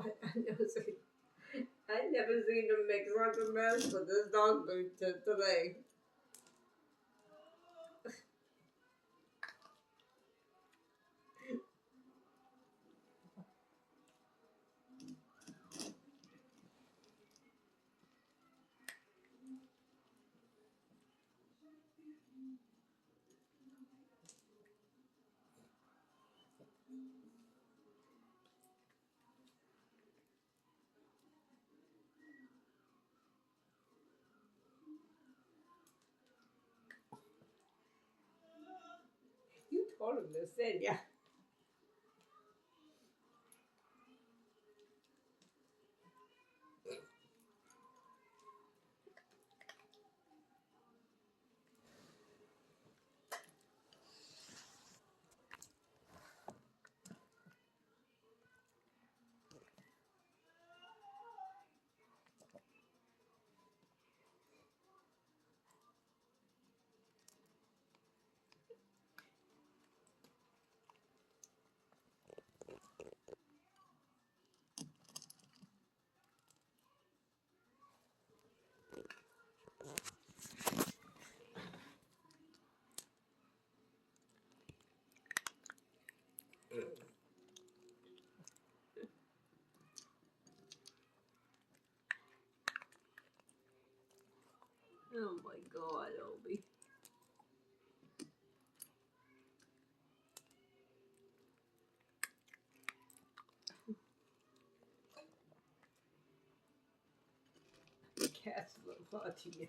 I never seen them make such a mess with this dog food today. You told him this, didn't ya? Oh my God, Obi. The cat's watching you.